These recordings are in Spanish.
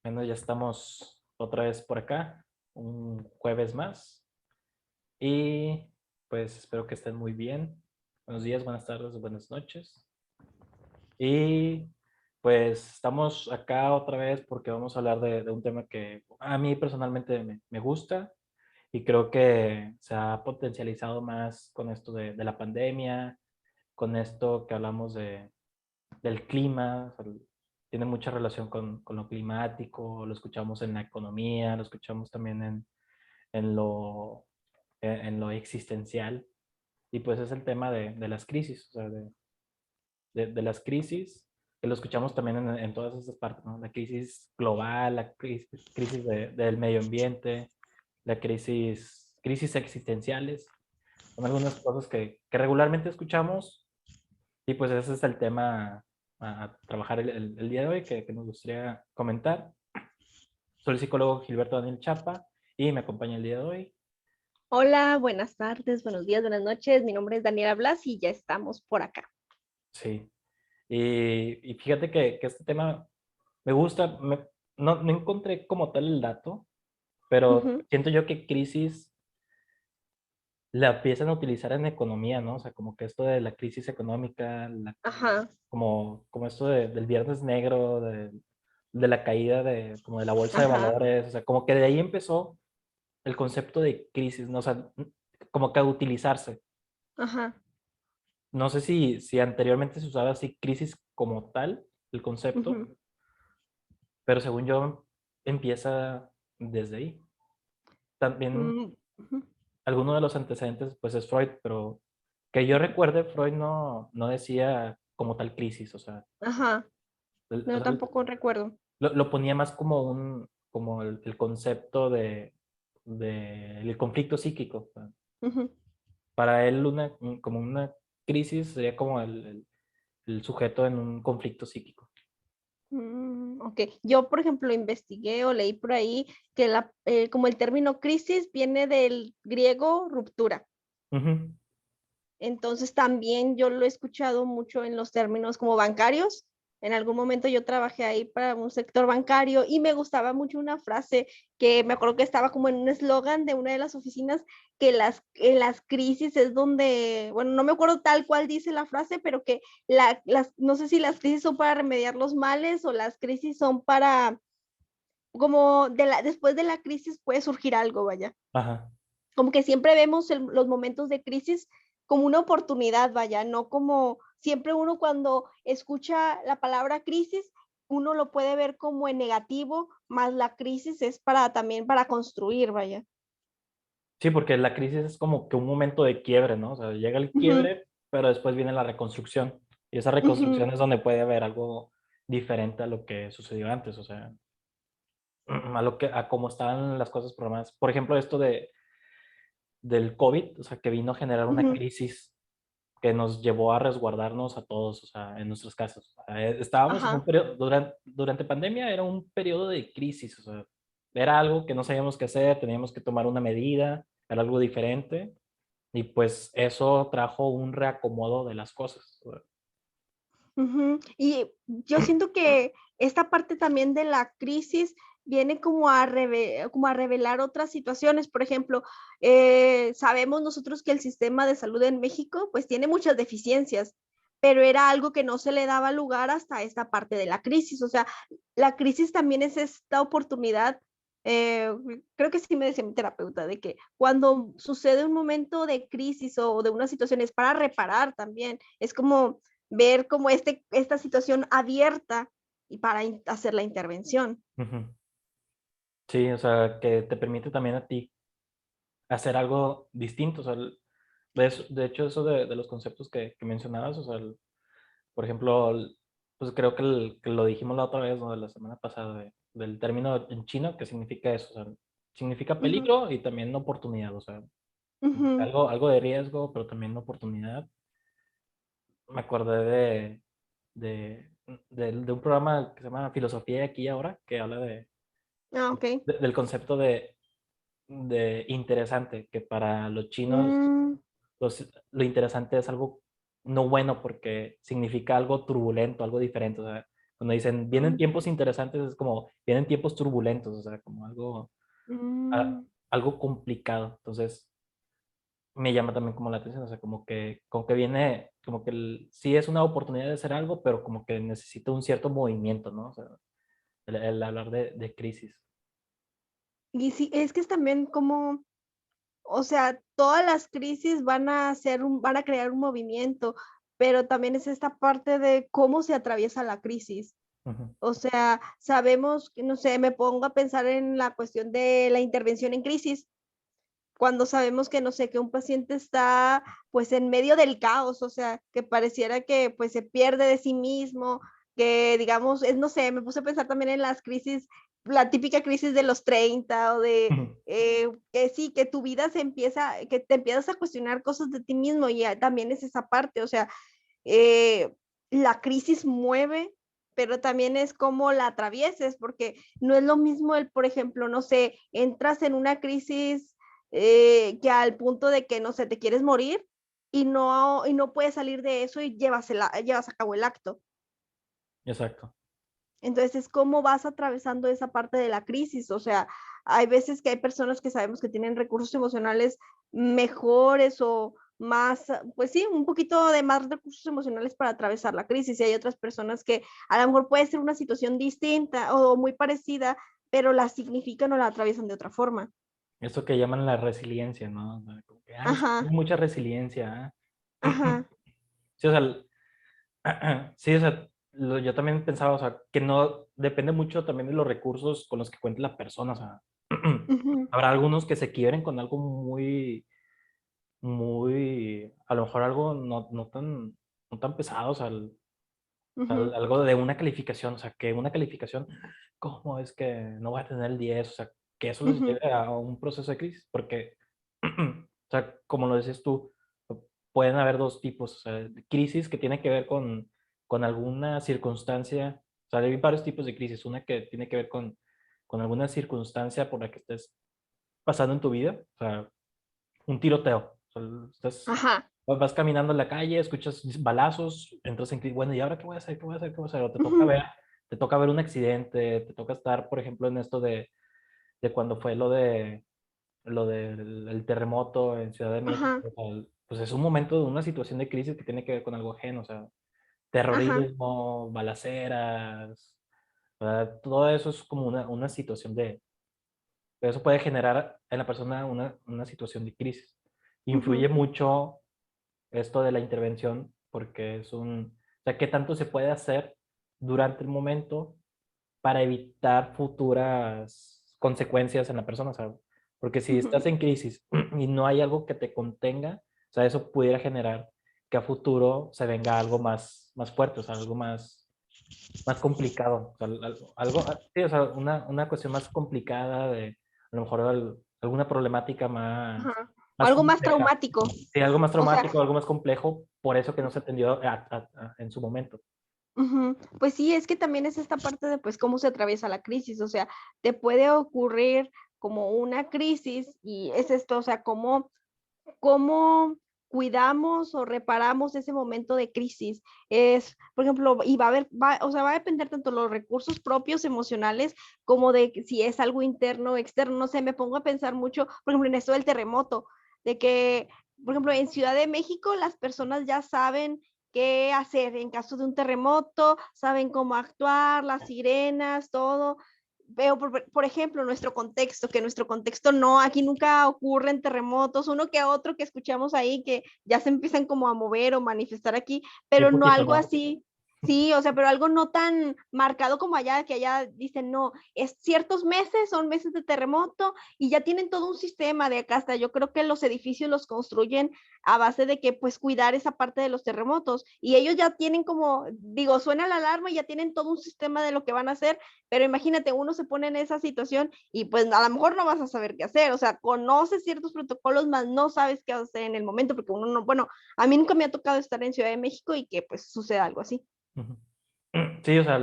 Bueno, ya estamos otra vez por acá, un jueves más. Y pues espero que estén muy bien. Buenos días, buenas tardes, buenas noches. Y pues estamos acá otra vez porque vamos a hablar de un tema que a mí personalmente me gusta y creo que se ha potencializado más con esto de la pandemia, con esto que hablamos del clima. O sea, tiene mucha relación con lo climático, lo escuchamos en la economía, lo escuchamos también en lo, en lo existencial. Y pues es el tema de las crisis, o sea, de las crisis, que lo escuchamos también en todas esas partes, ¿no? La crisis global, la crisis del medio ambiente, la crisis existenciales. Son algunas cosas que regularmente escuchamos y pues ese es el tema a trabajar el día de hoy que nos gustaría comentar. Soy el psicólogo Gilberto Daniel Chapa y me acompaña el día de hoy. Hola, buenas tardes, buenos días, buenas noches. Mi nombre es Daniela Blas y ya estamos por acá. Sí. Y fíjate que este tema me gusta, no encontré como tal el dato, pero Ujú. siento yo que crisis la empiezan a utilizar en economía, ¿no? O sea, como que esto de la crisis económica, Ajá, como esto del viernes negro, de la caída como de la bolsa de ajá, valores, o sea, como que de ahí empezó el concepto de crisis, ¿no? O sea, como que a utilizarse. ajá. No sé si anteriormente se usaba así crisis como tal, el concepto, Ujú. pero según yo empieza desde ahí. También Ujú. alguno de los antecedentes pues es Freud, pero que yo recuerde, Freud no decía como tal crisis, o sea, Ajá, o no, sea, tampoco recuerdo. lo ponía más como como el concepto el conflicto psíquico. O sea, Ujú. para él como una crisis sería como el sujeto en un conflicto psíquico. Ok, yo por ejemplo investigué o leí por ahí que como el término crisis viene del griego ruptura. Ujú. Entonces también yo lo he escuchado mucho en los términos como bancarios. En algún momento yo trabajé ahí para un sector bancario y me gustaba mucho una frase que me acuerdo que estaba como en un eslogan de una de las oficinas, que en las crisis es donde, bueno, no me acuerdo tal cual dice la frase, pero que no sé si las crisis son para remediar los males o las crisis son para, como después de la crisis puede surgir algo, vaya. Ajá. Como que siempre vemos los momentos de crisis como una oportunidad, vaya, no como siempre uno cuando escucha la palabra crisis, uno lo puede ver como en negativo, más la crisis es para también para construir, vaya. Sí, porque la crisis es como que un momento de quiebre, ¿no? O sea, llega el Ujú, quiebre, pero después viene la reconstrucción. Y esa reconstrucción ujú, es donde puede haber algo diferente a lo que sucedió antes, o sea, a cómo estaban las cosas programadas. Por ejemplo, esto del COVID, o sea, que vino a generar una ujú. crisis que nos llevó a resguardarnos a todos, o sea, en nuestros casos. O sea, estábamos en un Ajá. periodo, durante pandemia era un periodo de crisis, o sea, era algo que no sabíamos qué hacer, teníamos que tomar una medida, era algo diferente, y pues eso trajo un reacomodo de las cosas. Ujú. Y yo siento que esta parte también de la crisis viene como como a revelar otras situaciones. Por ejemplo, sabemos nosotros que el sistema de salud en México pues tiene muchas deficiencias, pero era algo que no se le daba lugar hasta esta parte de la crisis. O sea, la crisis también es esta oportunidad. eh, Creo que sí me decía mi terapeuta de que cuando sucede un momento de crisis o de una situación es para reparar también. Es como ver como esta situación abierta y para hacer la intervención. Ujú. Sí, o sea, que te permite también a ti hacer algo distinto, o sea, de hecho, eso de los conceptos que mencionabas, o sea, por ejemplo, pues creo que lo dijimos la otra vez, ¿no? De la semana pasada, del término en chino, que significa eso, o sea, significa Uh -huh, peligro y también oportunidad, o sea, uh -huh. algo de riesgo, pero también oportunidad. Me acordé de un programa que se llama Filosofía aquí y ahora, que habla Ah, ok. del concepto de interesante, que para los chinos Mm, lo interesante es algo no bueno porque significa algo turbulento, algo diferente. O sea, cuando dicen vienen tiempos interesantes, es como vienen tiempos turbulentos, o sea, como Mm, algo complicado. Entonces, me llama también como la atención, o sea, como que viene, como que sí es una oportunidad de hacer algo, pero como que necesita un cierto movimiento, ¿no? O sea, el hablar de crisis. y sí, es que es también como, o sea, todas las crisis van a crear un movimiento, pero también es esta parte de cómo se atraviesa la crisis. Ujú, O sea, sabemos que, no sé, me pongo a pensar en la cuestión de la intervención en crisis, cuando sabemos que, no sé, que un paciente está pues en medio del caos, o sea, que pareciera que pues se pierde de sí mismo, que digamos, no sé, me puse a pensar también en las crisis, la típica crisis de los 30 o de ujú. que sí, que tu vida que te empiezas a cuestionar cosas de ti mismo y también es esa parte, o sea, eh, la crisis mueve, pero también es como la atravieses, porque no es lo mismo por ejemplo, no sé, entras en una crisis que al punto de que, no sé, te quieres morir y no puedes salir de eso y llevas a cabo el acto. Exacto. Entonces, es cómo vas atravesando esa parte de la crisis. O sea, hay veces que hay personas que sabemos que tienen recursos emocionales mejores o más, pues sí, un poquito de más recursos emocionales para atravesar la crisis. Y hay otras personas que a lo mejor puede ser una situación distinta o muy parecida, pero la significan o la atraviesan de otra forma. Eso que llaman la resiliencia, ¿no? O sea, como que, ay, es que tengo Ajá, mucha resiliencia. ¿Ah? ajá, Sí, o sea, sí, o sea, yo también pensaba, o sea, que no depende mucho también de los recursos con los que cuente la persona, o sea, ujú, habrá algunos que se quiebren con algo a lo mejor algo no tan pesado, o sea, ujú, algo de una calificación, o sea, que una calificación, ¿cómo es que no va a tener el 10? O sea, que eso les ujú, lleve a un proceso de crisis, porque, o sea, como lo decías tú, pueden haber dos tipos, o sea, de crisis que tiene que ver con alguna circunstancia, o sea, hay varios tipos de crisis, una que tiene que ver con alguna circunstancia por la que estés pasando en tu vida, o sea, un tiroteo, o sea, ajá, vas caminando en la calle, escuchas balazos, entras en crisis, bueno, ¿y ahora qué voy a hacer? ¿Qué voy a hacer? ¿Qué voy a hacer? O ujú, te toca ver un accidente, te toca estar, por ejemplo, en esto de cuando fue lo del el terremoto en Ciudad de México, ajá, o sea, pues es un momento de una situación de crisis que tiene que ver con algo ajeno, o sea, ajá, terrorismo, balaceras, ¿verdad? Todo eso es como una situación eso puede generar en la persona una situación de crisis. Influye ujú, mucho esto de la intervención porque o sea, qué tanto se puede hacer durante el momento para evitar futuras consecuencias en la persona, ¿sabes? Porque si ujú, estás en crisis y no hay algo que te contenga, o sea, eso pudiera generar que a futuro se venga algo más fuerte, o sea, algo más complicado, o sea, sí, o sea, una cuestión más complicada de a lo mejor alguna problemática ajá. más Algo más compleja. traumático. Sí, algo más O sea, traumático, algo más complejo, por eso que no se atendió en su momento. ujú. Pues sí, es que también es esta parte de pues cómo se atraviesa la crisis, o sea, te puede ocurrir como una crisis y es esto, o sea, cómo cuidamos o reparamos ese momento de crisis. Es, por ejemplo, y o sea, va a depender tanto los recursos propios emocionales como de si es algo interno o externo. No sé, me pongo a pensar mucho, por ejemplo, en esto del terremoto, de que, por ejemplo, en Ciudad de México las personas ya saben qué hacer en caso de un terremoto, saben cómo actuar, las sirenas, todo, veo, por ejemplo, nuestro contexto, que nuestro contexto no, aquí nunca ocurren terremotos, uno que otro que escuchamos ahí que ya se empiezan como a mover o manifestar aquí, Sí, pero no poquito, algo ¿no? así, sí, o sea, pero algo no tan marcado como allá, que allá dicen, no, es ciertos meses, son meses de terremoto y ya tienen todo un sistema de acá hasta, yo creo que los edificios los construyen a base de que pues cuidar esa parte de los terremotos y ellos ya tienen como, digo, suena la alarma y ya tienen todo un sistema de lo que van a hacer, pero imagínate, uno se pone en esa situación y pues a lo mejor no vas a saber qué hacer, o sea, conoces ciertos protocolos, más no sabes qué hacer en el momento, porque uno no, bueno, a mí nunca me ha tocado estar en Ciudad de México y que pues suceda algo así. Ujú. Sí, o sea,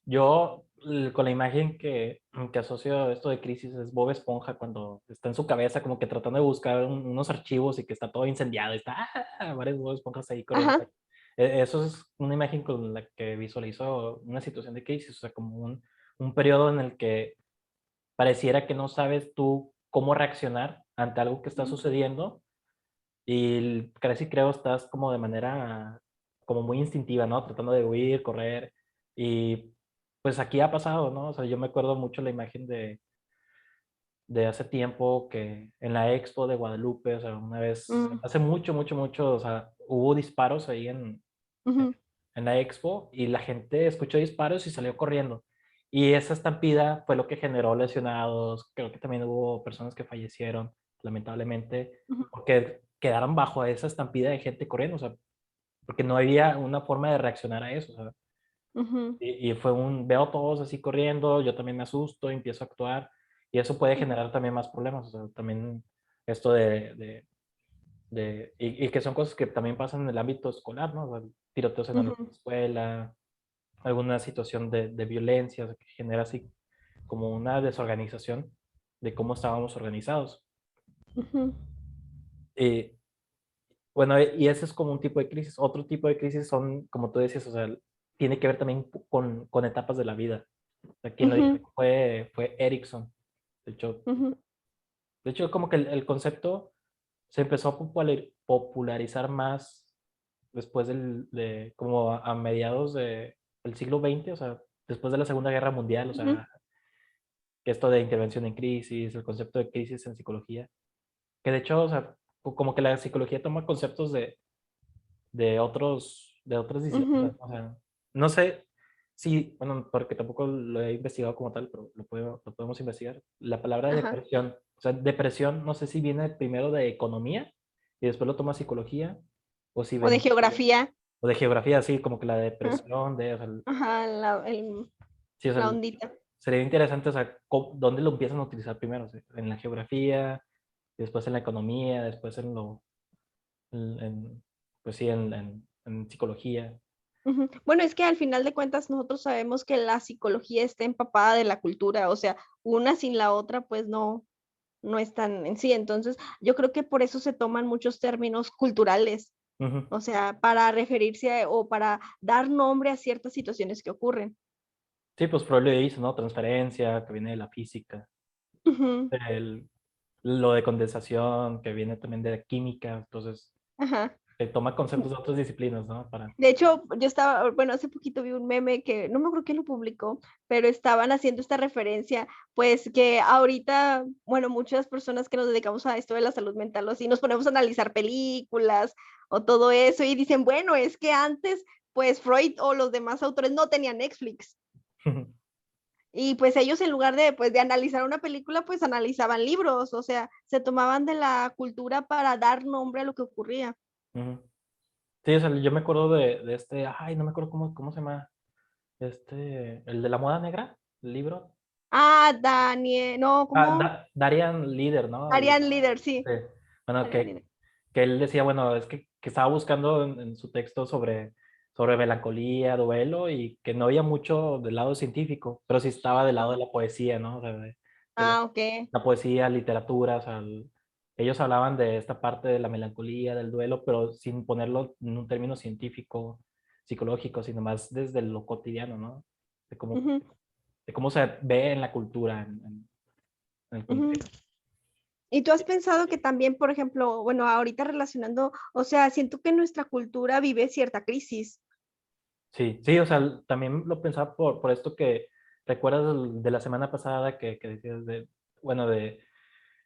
yo con la imagen que asocio esto de crisis es Bob Esponja cuando está en su cabeza como que tratando de buscar unos archivos y que está todo incendiado y está varios Bob Esponjas ahí corriendo. Ajá, Eso es una imagen con la que visualizo una situación de crisis, o sea, como un periodo en el que pareciera que no sabes tú cómo reaccionar ante algo que está Ujú, sucediendo y casi creo estás como de manera como muy instintiva, ¿no? Tratando de huir, correr y pues aquí ha pasado, ¿no? O sea, yo me acuerdo mucho la imagen de hace tiempo que en la Expo de Guadalupe, o sea, una vez, mm, hace mucho, mucho, mucho, o sea, hubo disparos ahí ujú, en la Expo y la gente escuchó disparos y salió corriendo. Y esa estampida fue lo que generó lesionados, creo que también hubo personas que fallecieron, lamentablemente, ujú, porque quedaron bajo esa estampida de gente corriendo, o sea, porque no había una forma de reaccionar a eso, o sea, ujú, y fue veo a todos así corriendo, yo también me asusto, empiezo a actuar, y eso puede ujú, generar también más problemas, o sea, también esto y que son cosas que también pasan en el ámbito escolar, ¿no? O sea, tiroteos en la ujú, escuela, alguna situación de violencia, o sea, que genera así como una desorganización de cómo estábamos organizados. ujú, Y bueno, y ese es como un tipo de crisis. Otro tipo de crisis son, como tú decías, o sea, tiene que ver también con etapas de la vida. O sea, quien lo dijo ujú, fue Erickson. De hecho, ujú, de hecho como que el concepto se empezó a popularizar más después como a mediados del siglo XX, o sea, después de la Segunda Guerra Mundial, o ujú, sea, que esto de intervención en crisis, el concepto de crisis en psicología, que de hecho, o sea, como que la psicología toma conceptos de otras ujú, disciplinas, ¿no? O sea, no sé si, bueno, porque tampoco lo he investigado como tal, pero lo podemos investigar. La palabra ajá. depresión, o sea, depresión, no sé si viene primero de economía y después lo toma psicología, o si O de ven, geografía. o de geografía, sí, como que la Ajá, depresión, o sea, ajá, sí, o sea, la ondita. sería interesante, o sea, dónde lo empiezan a utilizar primero, ¿sí? En la geografía, después en la economía, después pues sí, en psicología. Ujú. Bueno, es que al final de cuentas nosotros sabemos que la psicología está empapada de la cultura, o sea, una sin la otra pues no están en sí. Entonces, yo creo que por eso se toman muchos términos culturales, Ujú. o sea, para referirse o para dar nombre a ciertas situaciones que ocurren. Sí, pues Freud le dice, ¿no? Transferencia, que viene de la física, Ujú, el- lo de condensación, que viene también de la química, entonces ajá. se toma conceptos de otras disciplinas, ¿no? Para... De hecho, yo estaba, bueno, hace poquito vi un meme que no me acuerdo quién lo publicó, pero estaban haciendo esta referencia, pues que ahorita, bueno, muchas personas que nos dedicamos a esto de la salud mental o así, nos ponemos a analizar películas o todo eso y dicen, bueno, es que antes, pues Freud o los demás autores no tenían Netflix. Y pues ellos en lugar de, pues, de analizar una película, pues analizaban libros, o sea, se tomaban de la cultura para dar nombre a lo que ocurría. Ujú. Sí, o sea, yo me acuerdo de este, ay, no me acuerdo cómo se llama, el de la moda negra, el libro. Ah, Daniel, no, ¿cómo? Darian Leader, ¿no? Ariane Leader, sí. Sí. Bueno, Ariane Leader. que él decía, bueno, es que estaba buscando en su texto sobre melancolía, duelo, y que no había mucho del lado científico, pero sí estaba del lado de la poesía, ¿no? O sea, de Ah, ok. la poesía, literatura, o sea, ellos hablaban de esta parte de la melancolía, del duelo, pero sin ponerlo en un término científico, psicológico, sino más desde lo cotidiano, ¿no? De cómo, Ujú, de cómo se ve en la cultura, en el ujú. contexto. ¿Y tú has pensado que también, por ejemplo, bueno, ahorita relacionando, o sea, siento que nuestra cultura vive cierta crisis? Sí, sí, o sea, también lo pensaba por esto que recuerdas de la semana pasada que decías bueno,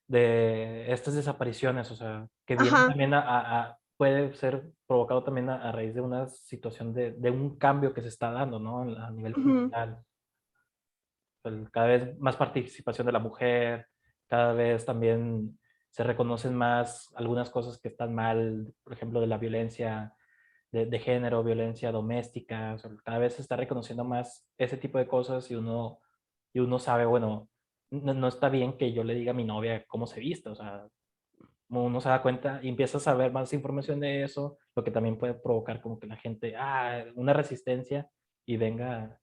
de estas desapariciones, o sea, que vienen Ajá. también puede ser provocado también a raíz de una situación de un cambio que se está dando, ¿no? A nivel Ujú, cultural. Cada vez más participación de la mujer, cada vez también se reconocen más algunas cosas que están mal, por ejemplo, de la violencia de género, violencia doméstica, o sea, cada vez se está reconociendo más ese tipo de cosas y uno sabe, bueno, no está bien que yo le diga a mi novia cómo se vista, o sea, uno se da cuenta y empieza a saber más información de eso, lo que también puede provocar como que la gente, una resistencia y venga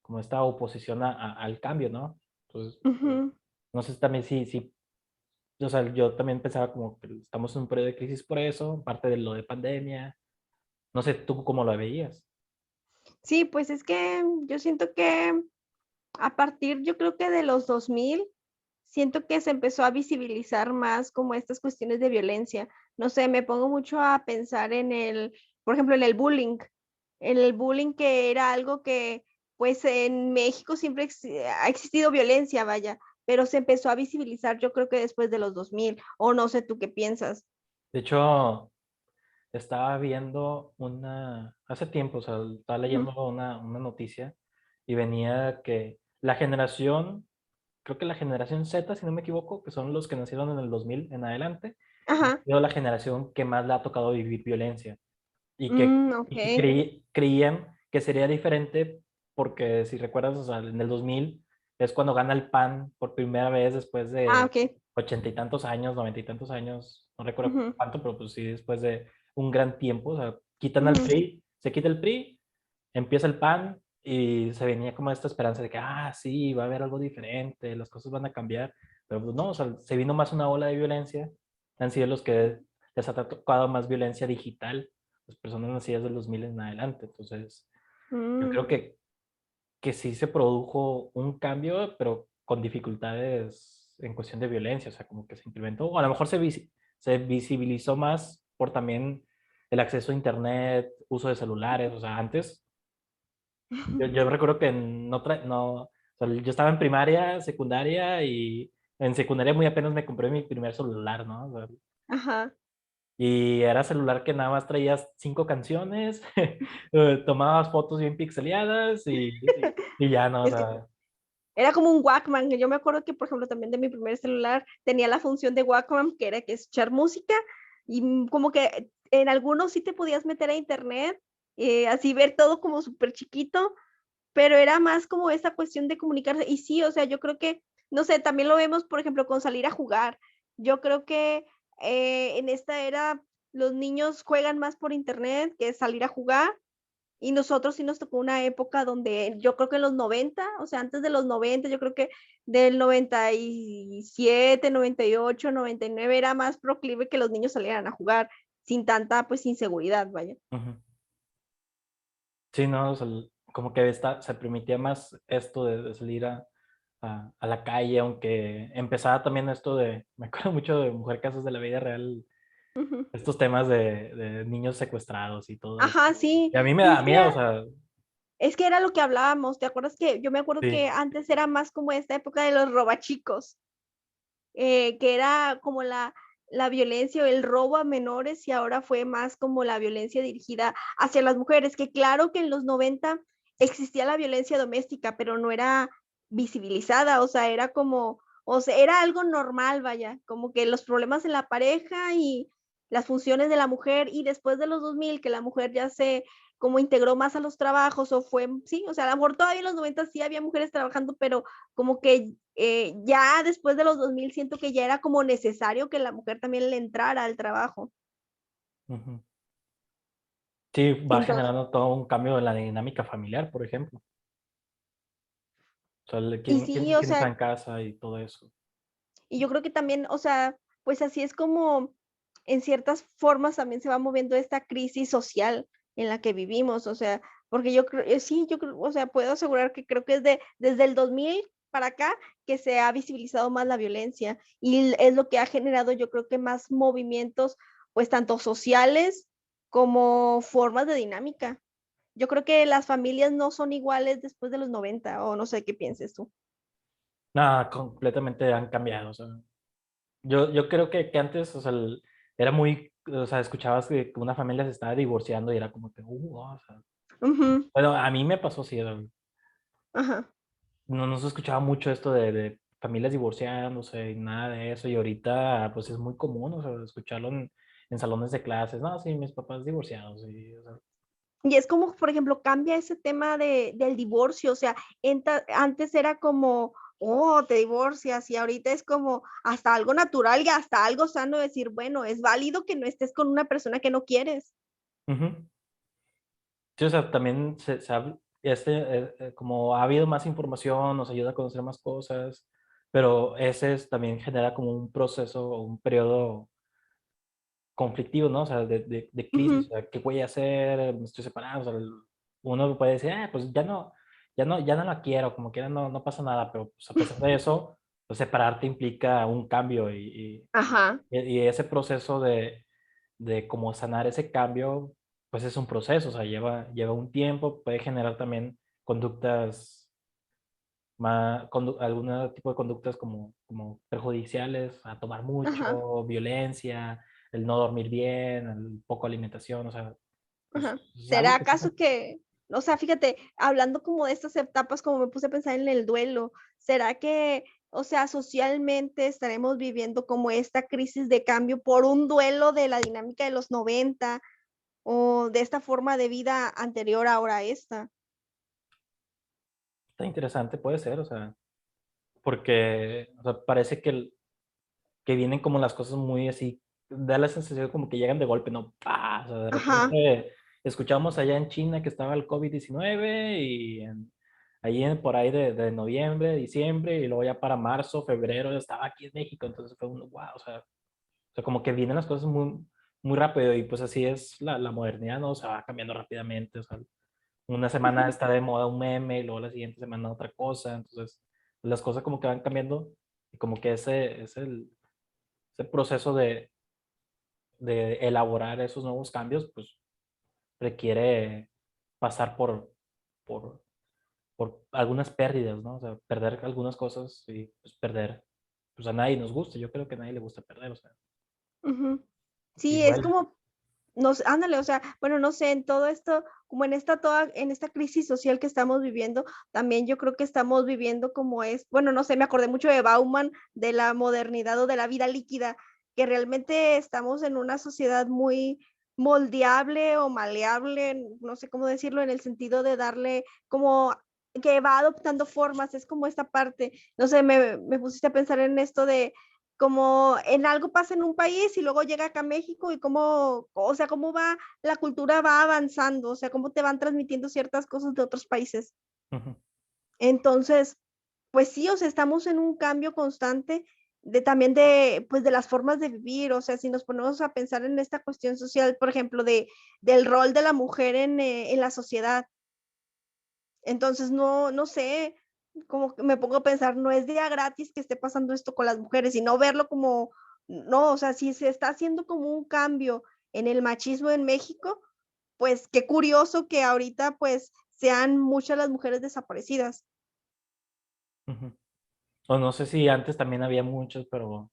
como esta oposición al cambio, ¿no? Entonces, ujú. no sé también si, o sea, yo también pensaba como que estamos en un periodo de crisis por eso, parte de lo de pandemia, No sé tú cómo lo veías. Sí, pues es que yo siento que a partir, yo creo que de los 2000 siento que se empezó a visibilizar más como estas cuestiones de violencia. No sé, me pongo mucho a pensar en por ejemplo, en el bullying que era algo que, pues en México siempre ha existido violencia, vaya, pero se empezó a visibilizar yo creo que después de los 2000 o no sé tú qué piensas. De hecho, estaba viendo hace tiempo, o sea, estaba Ujú. leyendo una noticia y venía que la generación, creo que la generación Z, si no me equivoco, que son los que nacieron en el 2000 en adelante, ha Ajá. sido la generación que más le ha tocado vivir violencia y Ok. y que creían que sería diferente porque si recuerdas, o sea, en el 2000 es cuando gana el PAN por primera vez después Ah, de ok. ochenta y tantos años, noventa y tantos años, no recuerdo Ujú, cuánto, pero pues sí, después de un gran tiempo, o sea, quitan al ujú. PRI, se quita el PRI, empieza el PAN y se venía como esta esperanza de que, sí, va a haber algo diferente, las cosas van a cambiar, pero pues no, o sea, se vino más una ola de violencia, han sido los que les ha tocado más violencia digital, las personas nacidas del 2000 en adelante, entonces yo Mm. creo que sí se produjo un cambio, pero con dificultades en cuestión de violencia, o sea, como que se implementó, o a lo mejor se visibilizó más por también el acceso a internet, uso de celulares, o sea, antes, yo recuerdo que no, o sea, yo estaba en primaria, secundaria, y en secundaria muy apenas me compré mi primer celular, ¿no? O sea, Ajá. y era celular que nada más traías 5 canciones, tomabas fotos bien pixeleadas y ya no, o Es que sea, era como un Walkman. Yo me acuerdo que, por ejemplo, también de mi primer celular tenía la función de Walkman, que era que escuchar música y como que en algunos sí te podías meter a internet, así ver todo como súper chiquito, pero era más como esa cuestión de comunicarse. Y sí, o sea, yo creo que, no sé, también lo vemos, por ejemplo, con salir a jugar. Yo creo que en esta era los niños juegan más por internet que salir a jugar. Y nosotros sí nos tocó una época donde yo creo que en los 90, o sea, antes de los 90, yo creo que del 97, 98, 99 era más proclive que los niños salieran a jugar sin tanta pues inseguridad, vaya. ujú. Sí, no, o sea, como que se permitía más esto de salir a la calle, aunque empezaba también esto me acuerdo mucho de Mujer Casos de la Vida Real, Ujú. estos temas de niños secuestrados y todo eso. Ajá, sí, Y a mí me sí, da miedo, o sea, es que era lo que hablábamos, ¿te acuerdas que yo me acuerdo que sí. antes era más como esta época de los robachicos, que era como la violencia o el robo a menores y ahora fue más como la violencia dirigida hacia las mujeres, que claro que en los 90 existía la violencia doméstica, pero no era visibilizada, o sea, era como, o sea, era algo normal, vaya, como que los problemas en la pareja y las funciones de la mujer y después de los 2000 que la mujer ya se como integró más a los trabajos o fue, sí, o sea, a lo mejor todavía en los 90 sí había mujeres trabajando, pero como que ya después de los 2000 siento que ya era como necesario que la mujer también le entrara al trabajo. Ujú. Sí, va Siento, generando todo un cambio en la dinámica familiar, por ejemplo. O sea, y quién, sí, quién, o quién está sea, en casa y todo eso. y yo creo que también, o sea, pues así es como en ciertas formas también se va moviendo esta crisis social en la que vivimos, o sea, porque yo creo, sí, yo creo, o sea, puedo asegurar que creo que es desde el 2000 para acá que se ha visibilizado más la violencia y es lo que ha generado yo creo que más movimientos, pues tanto sociales como formas de dinámica. Yo creo que las familias no son iguales después de los 90 o no sé qué pienses tú. Nada, completamente han cambiado. O sea, yo creo que antes, o sea, era muy, o sea, escuchabas que una familia se estaba divorciando y era como que, o sea, Ujú. bueno, a mí me pasó así, Ajá. no se escuchaba mucho esto de familias divorciándose y nada de eso, y ahorita pues es muy común, o sea, escucharlo en salones de clases, no, sí, mis papás divorciados, y, o sea, Y es como, por ejemplo, cambia ese tema del divorcio, o sea, antes era como, oh, te divorcias y ahorita es como hasta algo natural y hasta algo sano decir, bueno, es válido que no estés con una persona que no quieres. ujú. Sí, o sea, también como ha habido más información, nos ayuda a conocer más cosas, pero también genera como un proceso o un periodo conflictivo, ¿no? O sea, de crisis, Ujú, o sea, ¿qué voy a hacer? Me estoy separado, o sea, uno puede decir, pues ya no la quiero, como quiera no pasa nada, pero pues, a pesar de eso, pues separarte implica un cambio ajá, y ese proceso de cómo sanar ese cambio, pues es un proceso, o sea, lleva un tiempo, puede generar también conductas algún tipo de conductas como perjudiciales, a tomar ajá, mucho, violencia, el no dormir bien, el poco alimentación, o sea, pues ajá. es ¿Será algo que pasa. acaso que, o sea, fíjate, hablando como de estas etapas, como me puse a pensar en el duelo, ¿será que, o sea, socialmente estaremos viviendo como esta crisis de cambio por un duelo de la dinámica de los 90 o de esta forma de vida anterior ahora a esta? Está interesante, puede ser, o sea, porque o sea, parece que vienen como las cosas muy así, da la sensación como que llegan de golpe, ¿no? ¡Pah! O sea, de Ajá, repente escuchamos allá en China que estaba el COVID-19 y por ahí de noviembre, diciembre, y luego ya para marzo, febrero estaba aquí en México, entonces fue un wow, o sea, como que vienen las cosas muy, muy rápido y pues así es la modernidad, ¿no? O sea, va cambiando rápidamente, o sea, una semana ujú, está de moda un meme y luego la siguiente semana otra cosa, entonces las cosas como que van cambiando y como que ese proceso de elaborar esos nuevos cambios, pues requiere pasar por, por algunas pérdidas, ¿no? O sea, perder algunas cosas y pues perder, pues a nadie nos gusta, yo creo que a nadie le gusta perder, o sea, ujú. y Sí, es duele. como ándale, o sea, bueno, no sé, en todo esto, como en esta crisis social que estamos viviendo, también yo creo que estamos viviendo como bueno, no sé, me acordé mucho de Bauman, de la modernidad o de la vida líquida, que realmente estamos en una sociedad muy moldeable o maleable, no sé cómo decirlo, en el sentido de darle como que va adoptando formas, es como esta parte, no sé, me pusiste a pensar en esto de como en algo pasa en un país y luego llega acá a México y cómo, o sea, cómo va, la cultura va avanzando, o sea, cómo te van transmitiendo ciertas cosas de otros países. Ujú, Entonces, pues sí, o sea, estamos en un cambio constante de también de, pues de las formas de vivir, o sea, si nos ponemos a pensar en esta cuestión social, por ejemplo, del rol de la mujer en la sociedad. Entonces, no sé, como que me pongo a pensar, no es día gratis que esté pasando esto con las mujeres, sino verlo como, no, o sea, si se está haciendo como un cambio en el machismo en México, pues qué curioso que ahorita pues sean muchas las mujeres desaparecidas. ujú. O no sé si antes también había muchos, pero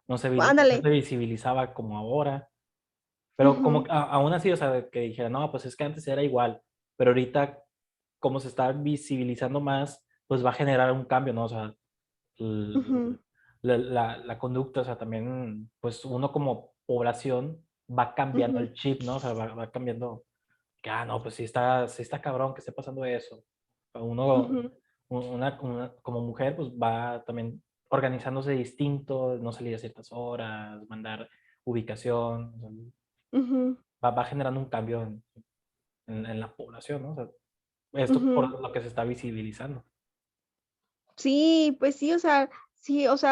no Ándale. se visibilizaba como ahora. Pero como Ujú, que aún así, o sea, que dijera, no, pues es que antes era igual, pero ahorita como se está visibilizando más, pues va a generar un cambio, ¿no? O sea, ujú, l- la conducta, o sea, también, pues uno como población va cambiando ujú, el chip, ¿no? O sea, va cambiando, que, no, pues sí está cabrón que esté pasando eso. Uno, ujú, como mujer, pues va también organizándose distinto, no salir a ciertas horas, mandar ubicación, o sea, ujú, va generando un cambio en la población, ¿no? O sea, esto ujú. por lo que se está visibilizando. Sí, pues sí, o sea,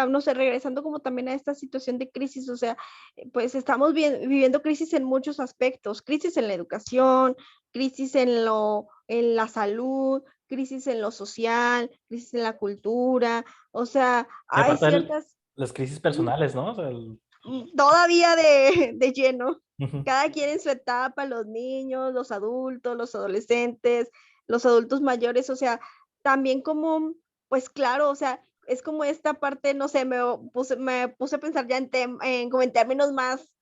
no sé, regresando como también a esta situación de crisis, o sea, pues estamos viviendo crisis en muchos aspectos, crisis en la educación, crisis en la salud, crisis en lo social, crisis en la cultura, o sea, Y hay aparte ciertas, las crisis mm, personales, ¿no? O sea, todavía de lleno, ujú, cada quien en su etapa, los niños, los adultos, los adolescentes, los adultos mayores, o sea, también como, pues claro, o sea, es como esta parte, no sé, me puse a pensar ya como en términos más,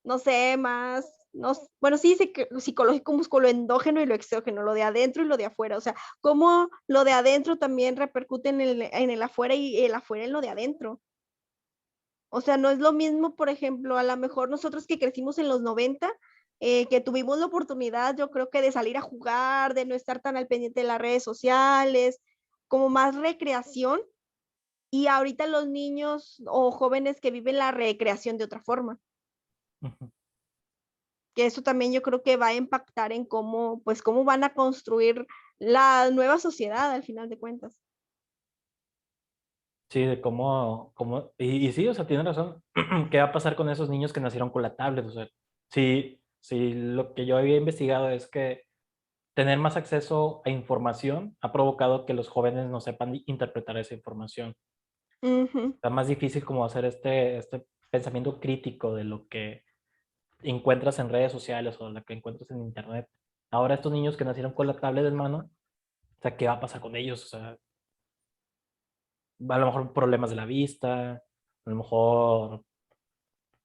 no sé, más, no, bueno, sí, psicológico, músculo endógeno y lo exógeno, lo de adentro y lo de afuera, o sea, cómo lo de adentro también repercute en el afuera y el afuera en lo de adentro. O sea, no es lo mismo, por ejemplo, a lo mejor nosotros que crecimos en los 90, que tuvimos la oportunidad, yo creo que de salir a jugar, de no estar tan al pendiente de las redes sociales, como más recreación, y ahorita los niños o jóvenes que viven la recreación de otra forma, ujú. que eso también yo creo que va a impactar en cómo, pues, cómo van a construir la nueva sociedad al final de cuentas. Sí, de y sí, o sea, tiene razón. ¿Qué va a pasar con esos niños que nacieron con la tablet? O sea, sí, lo que yo había investigado es que tener más acceso a información ha provocado que los jóvenes no sepan interpretar esa información. Ujú, Está más difícil como hacer este pensamiento crítico de lo que encuentras en redes sociales o lo que encuentras en internet. Ahora estos niños que nacieron con la tablet en mano, o sea, ¿qué va a pasar con ellos? O sea, a lo mejor problemas de la vista, a lo mejor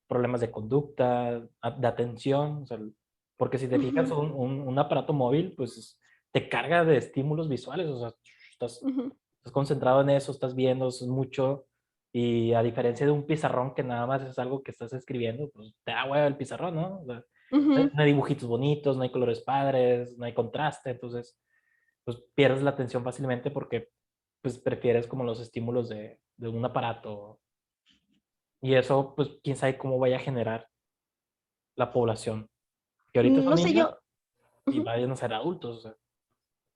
problemas de conducta, de atención, o sea, porque si te fijas, ujú, un aparato móvil, pues te carga de estímulos visuales, o sea, estás, ujú, estás concentrado en eso, estás viendo, eso es mucho, y a diferencia de un pizarrón que nada más es algo que estás escribiendo, pues te da hueva el pizarrón, ¿no? O sea, ujú. no hay dibujitos bonitos, no hay colores padres, no hay contraste, entonces, pues pierdes la atención fácilmente porque pues prefieres como los estímulos de un aparato, y eso, pues quién sabe cómo vaya a generar la población, que ahorita son No sé, niños yo. y Ujú. vayan a ser adultos, o sea.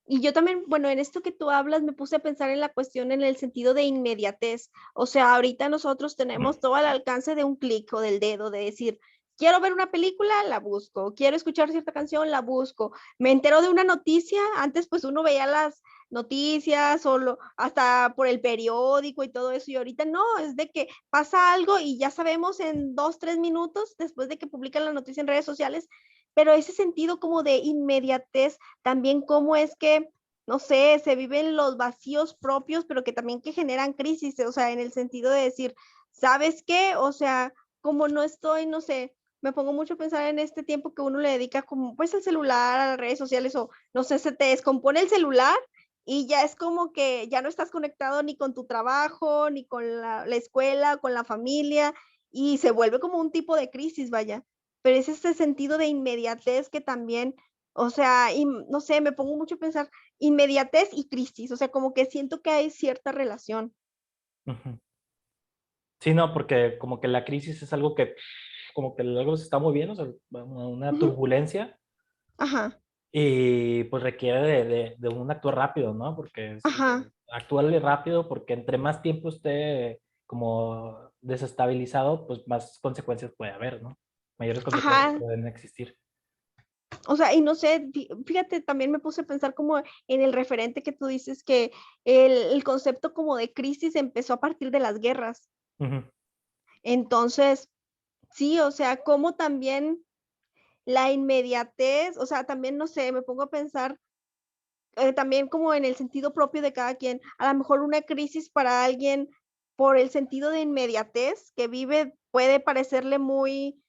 Y yo también, bueno, en esto que tú hablas, me puse a pensar en la cuestión en el sentido de inmediatez. O sea, ahorita nosotros tenemos todo al alcance de un clic o del dedo, de decir, quiero ver una película, la busco, quiero escuchar cierta canción, la busco. Me entero de una noticia, antes pues uno veía las noticias o hasta por el periódico y todo eso, y ahorita no, es de que pasa algo y ya sabemos en 2, 3 minutos después de que publican la noticia en redes sociales, pero ese sentido como de inmediatez también cómo es que, no sé, se viven los vacíos propios, pero que también que generan crisis, o sea, en el sentido de decir, ¿sabes qué? O sea, como no estoy, no sé, me pongo mucho a pensar en este tiempo que uno le dedica como pues al celular, a las redes sociales o no sé, se te descompone el celular y ya es como que ya no estás conectado ni con tu trabajo, ni con la escuela, con la familia y se vuelve como un tipo de crisis, vaya. Pero es este sentido de inmediatez que también, o sea, no sé, me pongo mucho a pensar inmediatez y crisis, o sea, como que siento que hay cierta relación. Ujú. Sí, no, porque como que la crisis es algo que, como que algo se está moviendo, o sea, una Ujú, turbulencia, ajá, y pues requiere de un actuar rápido, ¿no? Porque ajá, actuarle rápido, porque entre más tiempo esté como desestabilizado, pues más consecuencias puede haber, ¿no? Mayores consecuencias ajá. pueden existir. O sea, y no sé, fíjate, también me puse a pensar como en el referente que tú dices que el concepto como de crisis empezó a partir de las guerras. Ujú. Entonces, sí, o sea, como también la inmediatez, o sea, también, no sé, me pongo a pensar también como en el sentido propio de cada quien. A lo mejor una crisis para alguien por el sentido de inmediatez que vive puede parecerle muy,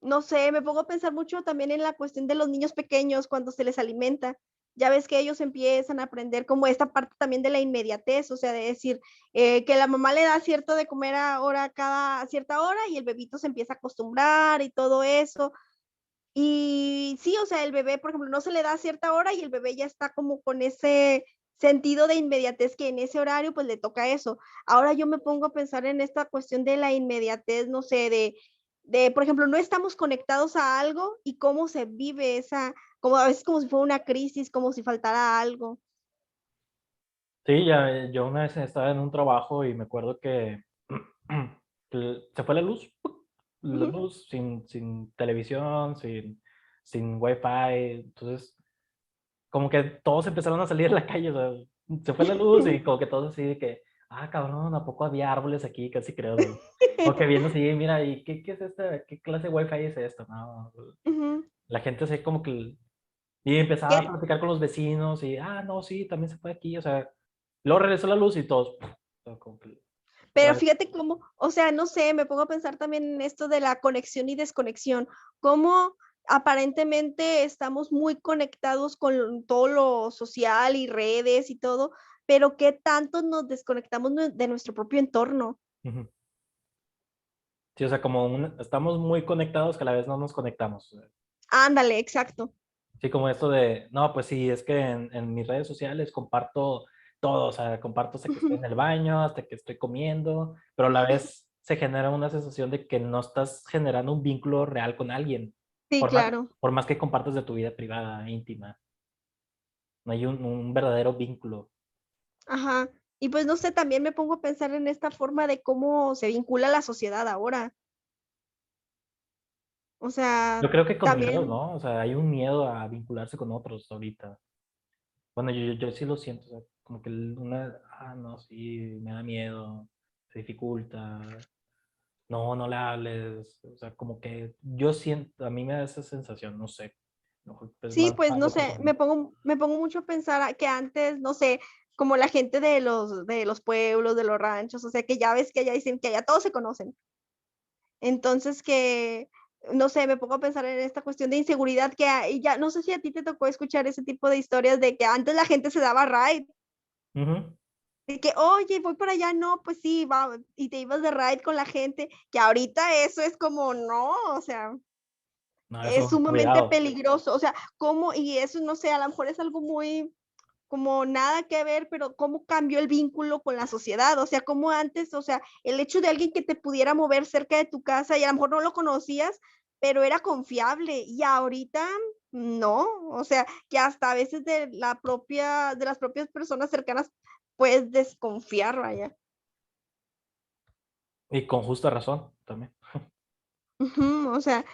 no sé, me pongo a pensar mucho también en la cuestión de los niños pequeños cuando se les alimenta. Ya ves que ellos empiezan a aprender como esta parte también de la inmediatez, o sea, de decir que la mamá le da cierto de comer ahora cada cierta hora y el bebito se empieza a acostumbrar y todo eso. Y sí, o sea, el bebé, por ejemplo, no se le da a cierta hora y el bebé ya está como con ese sentido de inmediatez que en ese horario pues le toca eso. Ahora yo me pongo a pensar en esta cuestión de la inmediatez, no sé, por ejemplo, no estamos conectados a algo y cómo se vive esa, como a veces como si fuera una crisis, como si faltara algo. Sí, ya, yo una vez estaba en un trabajo y me acuerdo que se fue la Ujú. luz sin televisión, sin wifi, entonces como que todos empezaron a salir a la calle, o sea, se fue la luz y como que todos así de que, ah, cabrón, ¿a poco había árboles aquí? Casi creo, o que viendo así, mira, ¿y qué es esta? ¿Qué clase de wifi es esto? No, Ujú. la gente así como que, y empezaba a Que- platicar con los vecinos y, ah, no, sí, también se fue aquí, o sea, luego regresó la luz y todos, como que otra Pero vez. fíjate cómo, o sea, no sé, me pongo a pensar también en esto de la conexión y desconexión, cómo aparentemente estamos muy conectados con todo lo social y redes y todo, pero qué tanto nos desconectamos de nuestro propio entorno. Ujú. Sí, o sea, estamos muy conectados que a la vez no nos conectamos. Ándale, exacto. Sí, como esto de, no, pues sí, es que en mis redes sociales comparto todo, o sea, comparto hasta que estoy Ujú. en el baño, hasta que estoy comiendo, pero a la vez se genera una sensación de que no estás generando un vínculo real con alguien, Sí, por más, claro. por más que compartas de tu vida privada, íntima, no hay un verdadero vínculo. Ajá. Y pues no sé, también me pongo a pensar en esta forma de cómo se vincula la sociedad ahora. O sea, Yo creo que con miedo, también, ¿no? O sea, hay un miedo a vincularse con otros ahorita. Bueno, yo sí lo siento, o sea, como que no, sí, me da miedo, se dificulta, no le hables, o sea, como que yo siento, a mí me da esa sensación, no sé, a lo mejor es sí, más pues no algo sé, personal. me pongo mucho a pensar que antes, no sé, como la gente de los pueblos, de los ranchos, o sea, que ya ves que allá dicen que allá todos se conocen. Entonces que, no sé, me pongo a pensar en esta cuestión de inseguridad que hay, ya, no sé si a ti te tocó escuchar ese tipo de historias de que antes la gente se daba ride, Ujú. de que, oye, voy para allá, no, pues sí, va, y te ibas de ride con la gente, que ahorita eso es como, no, o sea, No, es eso, sumamente cuidado. peligroso, o sea, cómo, y eso, no sé, a lo mejor es algo muy, como nada que ver, pero cómo cambió el vínculo con la sociedad, o sea, como antes, o sea, el hecho de alguien que te pudiera mover cerca de tu casa y a lo mejor no lo conocías, pero era confiable y ahorita no, o sea, que hasta a veces de las propias personas cercanas puedes desconfiar, vaya. Y con justa razón también. Ujú, o sea,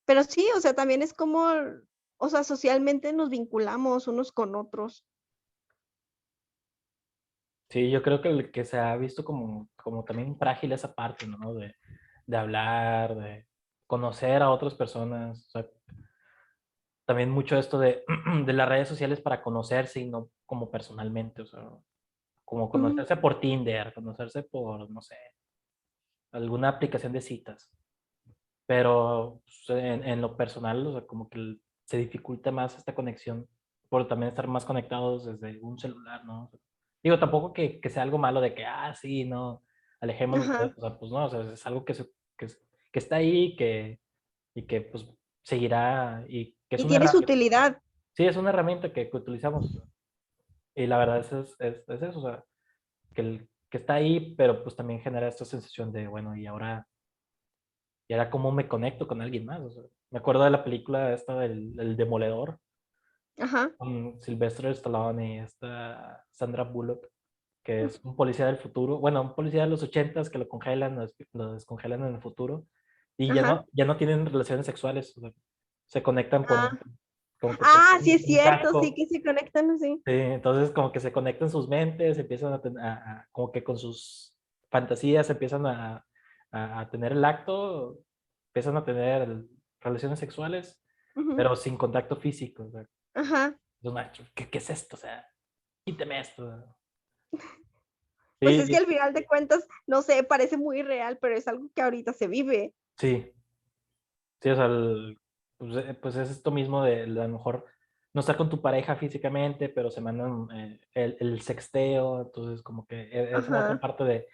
pero sí, o sea, también es como, o sea, socialmente nos vinculamos unos con otros. Sí, yo creo que, que se ha visto como también frágil esa parte, ¿no? De hablar, de conocer a otras personas. O sea, también mucho esto de las redes sociales para conocerse y no como personalmente. O sea, como Ujú, conocerse por Tinder, conocerse por, no sé, alguna aplicación de citas. Pero pues, en lo personal, o sea, como que se dificulta más esta conexión por también estar más conectados desde un celular, ¿no? Digo, tampoco que sea algo malo de que, sí, no, alejémonos de ajá. eso. O sea, pues no, o sea, es algo que está ahí y que pues seguirá y que es Y una tiene su herramienta. utilidad. Sí, es una herramienta que utilizamos. Y la verdad es eso, o sea, que está ahí, pero pues también genera esta sensación de, bueno, y ahora cómo me conecto con alguien más. O sea, me acuerdo de la película esta del Demoledor, Ajá. con Sylvester Stallone y esta Sandra Bullock, que es un policía del futuro, bueno, un policía de los ochentas que lo congelan, lo descongelan en el futuro, y Ajá. ya no tienen relaciones sexuales, o sea, se conectan por Ah, como que por sí es un cierto, sí casco. que se conectan así. Sí, entonces como que se conectan sus mentes, empiezan como que con sus fantasías empiezan a tener el acto, empiezan a tener relaciones sexuales, Ujú, pero sin contacto físico. O sea, ajá. es ¿qué es esto? O sea, quíteme esto. Pues es que Sí, al final de cuentas, no sé, parece muy real, pero es algo que ahorita se vive. sí, sí, o sea, pues es esto mismo de a lo mejor no estar con tu pareja físicamente, pero se mandan el sexteo, entonces como que es la otra Ajá. parte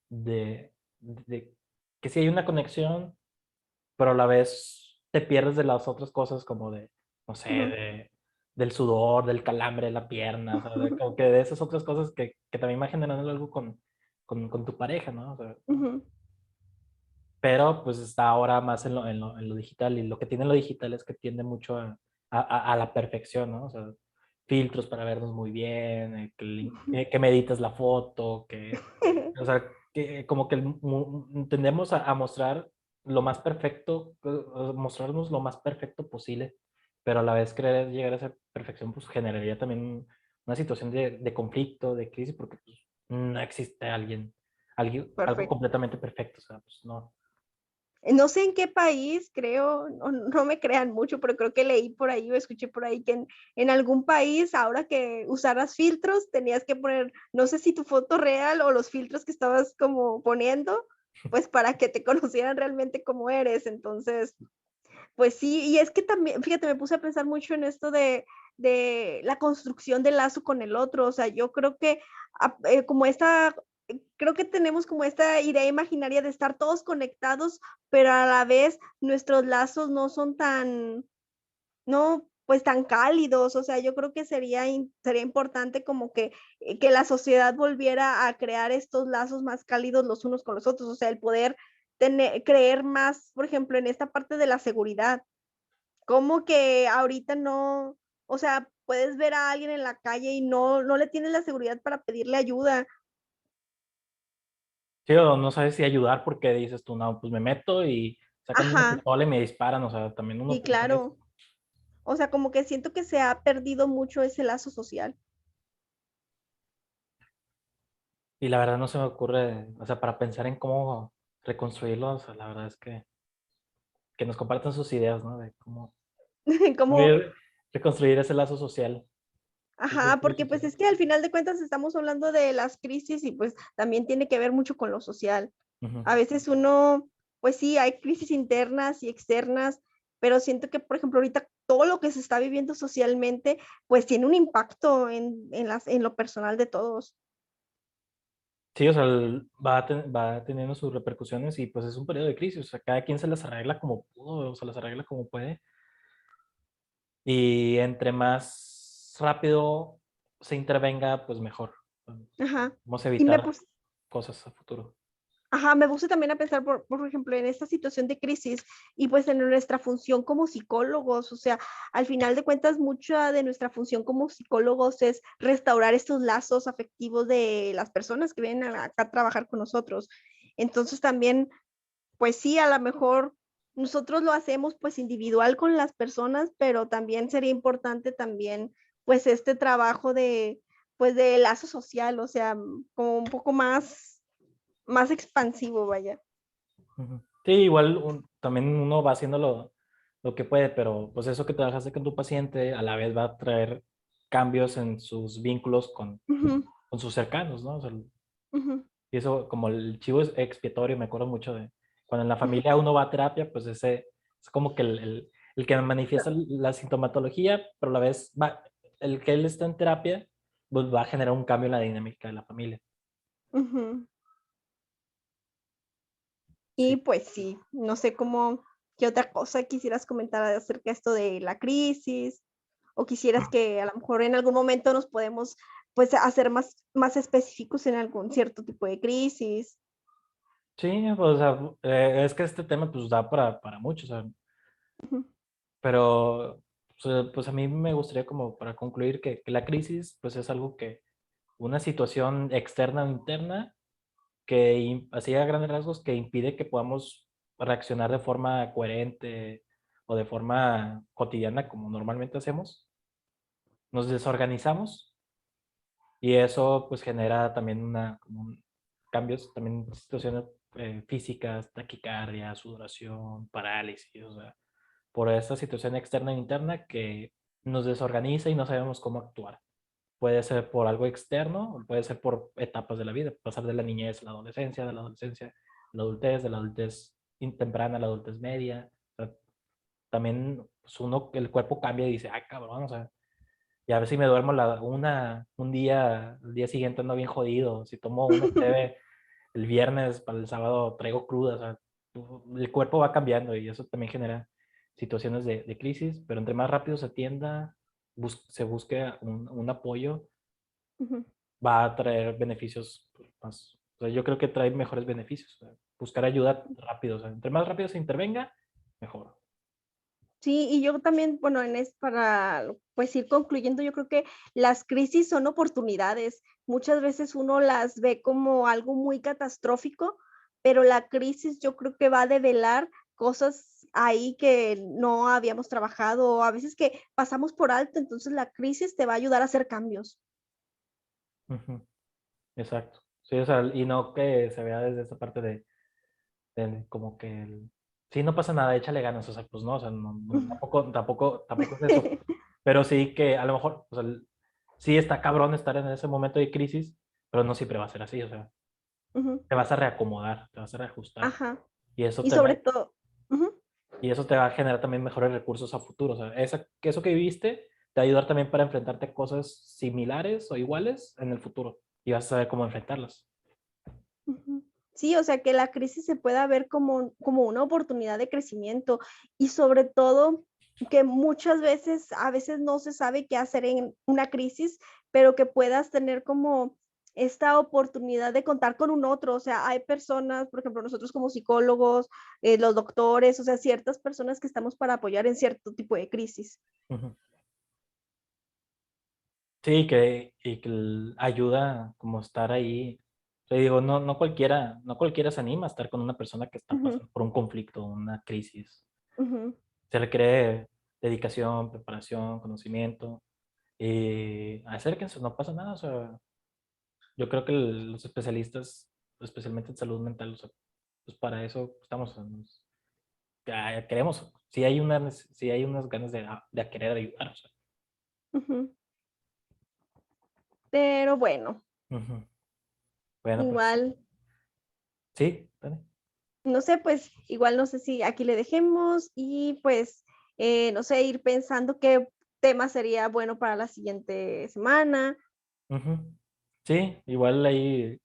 de, de que sí hay una conexión, pero a la vez te pierdes de las otras cosas como no sé, Ujú. del sudor, del calambre de la pierna, o sea, como que de esas otras cosas que también va generando algo con tu pareja, ¿no? O sea, Ujú. pero pues está ahora más en lo digital y lo que tiene lo digital es que tiende mucho a la perfección, ¿no? O sea, filtros para vernos muy bien, que me editas la foto, o sea, que como que tendemos a mostrar lo más perfecto, mostrarnos lo más perfecto posible, pero a la vez querer llegar a esa perfección pues generaría también una situación de conflicto, de crisis, porque pues, no existe algo Perfecto. completamente perfecto, o sea, pues no. No sé en qué país, creo, no me crean mucho, pero creo que leí por ahí o escuché por ahí que en algún país, ahora que usaras filtros, tenías que poner, no sé si tu foto real o los filtros que estabas como poniendo, pues para que te conocieran realmente como eres. Entonces, pues sí, y es que también, fíjate, me puse a pensar mucho en esto de la construcción del lazo con el otro, o sea, yo creo que como esta, creo que tenemos como esta idea imaginaria de estar todos conectados, pero a la vez nuestros lazos no son tan, no, pues tan cálidos, o sea, yo creo que sería importante como que la sociedad volviera a crear estos lazos más cálidos los unos con los otros, o sea, el poder creer más, por ejemplo, en esta parte de la seguridad. Como que ahorita no, o sea, puedes ver a alguien en la calle y no le tienes la seguridad para pedirle ayuda, Sí, o no sabes si ayudar porque dices tú, no, pues me meto y sacan una Ajá, pistola y me disparan, o sea, también uno sí, piensa en eso. claro. O sea, como que siento que se ha perdido mucho ese lazo social. Y la verdad no se me ocurre, o sea, para pensar en cómo reconstruirlo, o sea, la verdad es que nos compartan sus ideas, ¿no? De cómo Como, poder reconstruir ese lazo social, el ajá, tejido porque pues social. es que al final de cuentas estamos hablando de las crisis y pues también tiene que ver mucho con lo social. Ujú. A veces uno, pues sí, hay crisis internas y externas, pero siento que, por ejemplo, ahorita todo lo que se está viviendo socialmente, pues tiene un impacto en lo personal de todos. Sí, o sea, va teniendo sus repercusiones y pues es un periodo de crisis, o sea, cada quien se las arregla como pudo, o se las arregla como puede. Y entre más rápido se intervenga, pues mejor. Ajá. Vamos a Y me evitar puse, cosas a futuro. ajá, me puse también a pensar, por ejemplo, en esta situación de crisis y pues en nuestra función como psicólogos, o sea, al final de cuentas, mucha de nuestra función como psicólogos es restaurar estos lazos afectivos de las personas que vienen acá a trabajar con nosotros. Entonces también, pues sí, a lo mejor nosotros lo hacemos pues individual con las personas, pero también sería importante también pues este trabajo de pues de lazo social, o sea, como un poco más expansivo, vaya. Ujú. Sí, igual también uno va haciendo lo que puede, pero pues eso que trabajaste con tu paciente a la vez va a traer cambios en sus vínculos Ujú, con sus cercanos, ¿no? O sea, ujú, y eso como el chivo es expiatorio, me acuerdo mucho de cuando en la ujú, familia uno va a terapia, pues ese es como que el que manifiesta la sintomatología, pero a la vez va, el que él está en terapia, pues va a generar un cambio en la dinámica de la familia. ujú. Y Sí. pues sí, no sé cómo, qué otra cosa quisieras comentar acerca de esto de la crisis, o quisieras que a lo mejor en algún momento nos podemos pues hacer más específicos en algún cierto tipo de crisis. Sí, pues, o sea, es que este tema pues da para mucho, o sea, Ujú, pero pues a mí me gustaría como para concluir que la crisis pues es algo que, una situación externa o interna que así a grandes rasgos que impide que podamos reaccionar de forma coherente o de forma cotidiana como normalmente hacemos. Nos desorganizamos y eso pues genera también cambios, también situaciones físicas, taquicardia, sudoración, parálisis, o sea, por esta situación externa e interna que nos desorganiza y no sabemos cómo actuar. Puede ser por algo externo, o puede ser por etapas de la vida, pasar de la niñez a la adolescencia, de la adolescencia a la adultez temprana a la adultez media. O sea, también pues el cuerpo cambia y dice, ay cabrón, o sea, y a ver si me duermo un día, el día siguiente ando bien jodido, si tomo una cheve el viernes para el sábado traigo cruda, o sea, el cuerpo va cambiando y eso también genera situaciones de crisis, pero entre más rápido se atienda, se busque un apoyo, ujú. va a traer beneficios más. O sea, yo creo que trae mejores beneficios. O sea, buscar ayuda rápido. O sea, entre más rápido se intervenga, mejor. Sí, y yo también, bueno, para pues ir concluyendo, yo creo que las crisis son oportunidades. Muchas veces uno las ve como algo muy catastrófico, pero la crisis yo creo que va a develar cosas ahí que no habíamos trabajado, o a veces que pasamos por alto, entonces la crisis te va a ayudar a hacer cambios. Ujú. Exacto. Sí, o sea, y no que se vea desde esa parte como que sí, no pasa nada, échale ganas, o sea, pues no, o sea, tampoco es eso. Pero sí que a lo mejor, o sea, sí está cabrón estar en ese momento de crisis, pero no siempre va a ser así, o sea, Ujú, te vas a reacomodar, te vas a reajustar. ajá. Y eso Y te va, sobre todo, ujú, y eso te va a generar también mejores recursos a futuro. O sea, que eso que viviste te va a ayudar también para enfrentarte a cosas similares o iguales en el futuro. Y vas a saber cómo enfrentarlas. ujú. Sí, o sea, que la crisis se pueda ver como una oportunidad de crecimiento y sobre todo que muchas veces, a veces no se sabe qué hacer en una crisis, pero que puedas tener como esta oportunidad de contar con un otro. O sea, hay personas, por ejemplo, nosotros como psicólogos, los doctores, o sea, ciertas personas que estamos para apoyar en cierto tipo de crisis. Ujú. Sí, y que ayuda como estar ahí. Te digo, no cualquiera se anima a estar con una persona que está Ujú, pasando por un conflicto, una crisis. ujú. Se requiere dedicación, preparación, conocimiento. Y acérquense, no pasa nada. O sea, yo creo que los especialistas, especialmente en salud mental, o sea, pues para eso estamos. Queremos, si hay unas ganas de querer ayudar. O sea. Ujú. Pero bueno, Ujú. Bueno, pues igual, sí, Dani. no sé, pues igual no sé si aquí le dejemos y pues, no sé, ir pensando qué tema sería bueno para la siguiente semana. Ujú. Sí, igual ahí,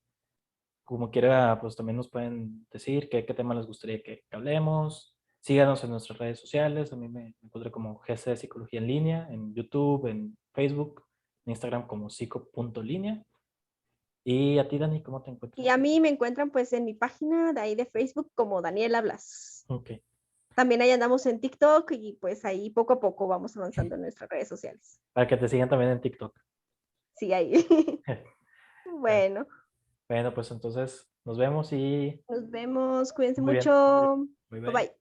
como quiera, pues también nos pueden decir qué tema les gustaría que hablemos. Síganos en nuestras redes sociales. A mí me encuentro como GC Psicología en Línea, en YouTube, en Facebook, en Instagram como psico.línea. Y a ti, Dani, ¿cómo te Y a encuentras? mí me encuentran pues en mi página de ahí de Facebook como Daniela Blas. Ok. También ahí andamos en TikTok y pues ahí poco a poco vamos avanzando en nuestras redes sociales. Para que te sigan también en TikTok. Sí, ahí. Bueno, Bueno, pues entonces nos vemos y nos vemos. Cuídense muy bien. mucho. Bye Bye bye. bye.